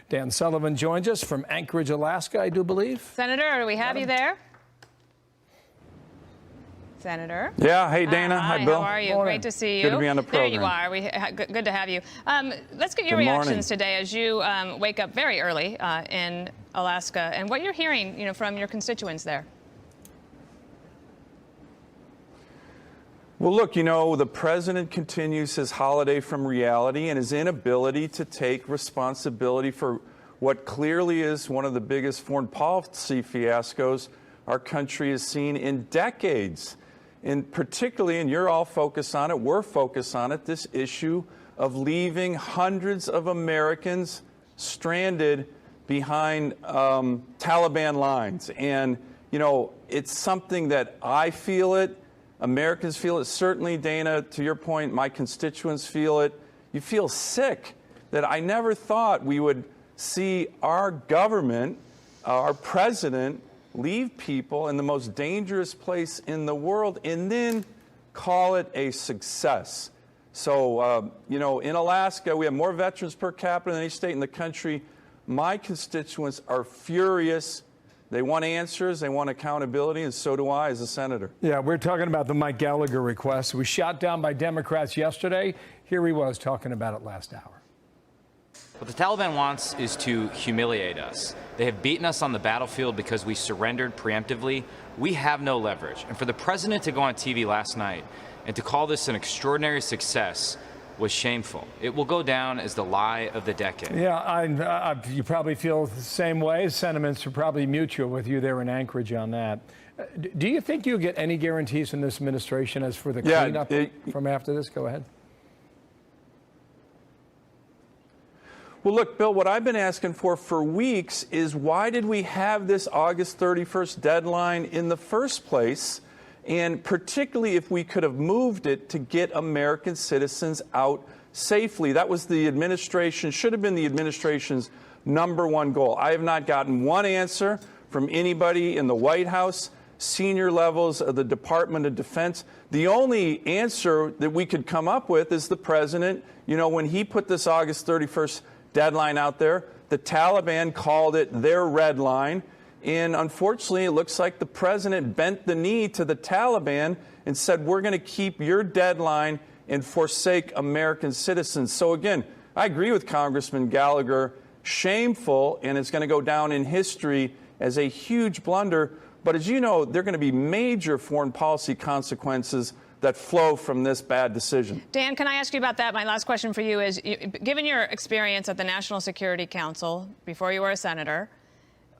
Dan Sullivan joins us from Anchorage, Alaska, I do believe. Senator, do we have you there? Senator? Yeah. Hey, Dana. Hi, Bill. How are you? Morning. Great to see you. Good to be on the program. There you are. Good to have you. Let's get your Good reactions morning. today as you wake up very early in Alaska and what you're hearing, from your constituents there. Well, look, the president continues his holiday from reality and his inability to take responsibility for what clearly is one of the biggest foreign policy fiascos our country has seen in decades. And particularly, and you're all focused on it, we're focused on it, this issue of leaving hundreds of Americans stranded behind Taliban lines. And, it's something that I feel it. Americans feel it. Certainly, Dana, to your point, my constituents feel it. You feel sick that I never thought we would see our government, our president, leave people in the most dangerous place in the world and then call it a success. So, in Alaska, we have more veterans per capita than any state in the country. My constituents are furious. They want answers, they want accountability, and so do I as a senator. Yeah, we're talking about the Mike Gallagher request. It was shot down by Democrats yesterday. Here he was talking about it last hour. What the Taliban wants is to humiliate us. They have beaten us on the battlefield because we surrendered preemptively. We have no leverage. And for the president to go on TV last night and to call this an extraordinary success was shameful. It will go down as the lie of the decade. Yeah, you probably feel the same way. Sentiments are probably mutual with you there in Anchorage on that. Do you think you'll get any guarantees from this administration as for the cleanup from after this? Go ahead. Well, look, Bill, what I've been asking for weeks is why did we have this August 31st deadline in the first place? And particularly if we could have moved it to get American citizens out safely. That was should have been the administration's #1 goal. I have not gotten one answer from anybody in the White House, senior levels of the Department of Defense. The only answer that we could come up with is the president, when he put this August 31st deadline out there, the Taliban called it their red line. And unfortunately, it looks like the president bent the knee to the Taliban and said, we're going to keep your deadline and forsake American citizens. So again, I agree with Congressman Gallagher, shameful, and it's going to go down in history as a huge blunder. But as you know, there are going to be major foreign policy consequences that flow from this bad decision. Dan, can I ask you about that? My last question for you is, given your experience at the National Security Council before you were a senator,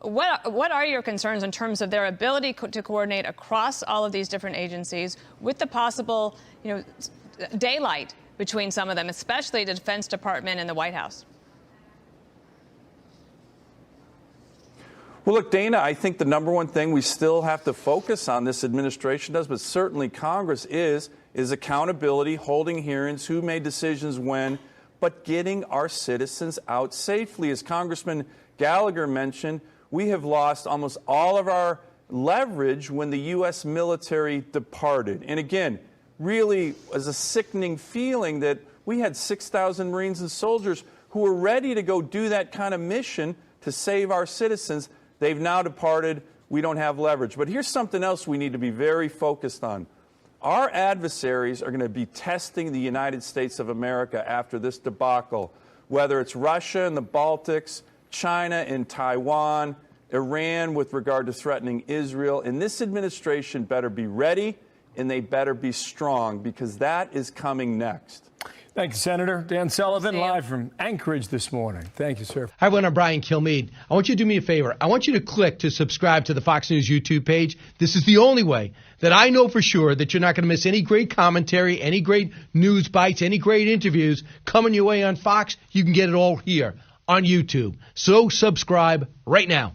what are your concerns in terms of their ability to coordinate across all of these different agencies with the possible, daylight between some of them, especially the Defense Department and the White House? Well, look, Dana, I think the #1 thing we still have to focus on, this administration does, but certainly Congress is accountability, holding hearings, who made decisions when, but getting our citizens out safely. As Congressman Gallagher mentioned, we have lost almost all of our leverage when the U.S. military departed. And again, really was a sickening feeling that we had 6,000 Marines and soldiers who were ready to go do that kind of mission to save our citizens. They've now departed. We don't have leverage. But here's something else we need to be very focused on. Our adversaries are going to be testing the United States of America after this debacle, whether it's Russia and the Baltics, China and Taiwan, Iran with regard to threatening Israel. And this administration better be ready and they better be strong because that is coming next. Thank you, Senator. Dan Sullivan, live from Anchorage this morning. Thank you, sir. Hi, everyone. I'm Brian Kilmeade. I want you to do me a favor. I want you to click to subscribe to the Fox News YouTube page. This is the only way that I know for sure that you're not going to miss any great commentary, any great news bites, any great interviews coming your way on Fox. You can get it all here on YouTube. So subscribe right now.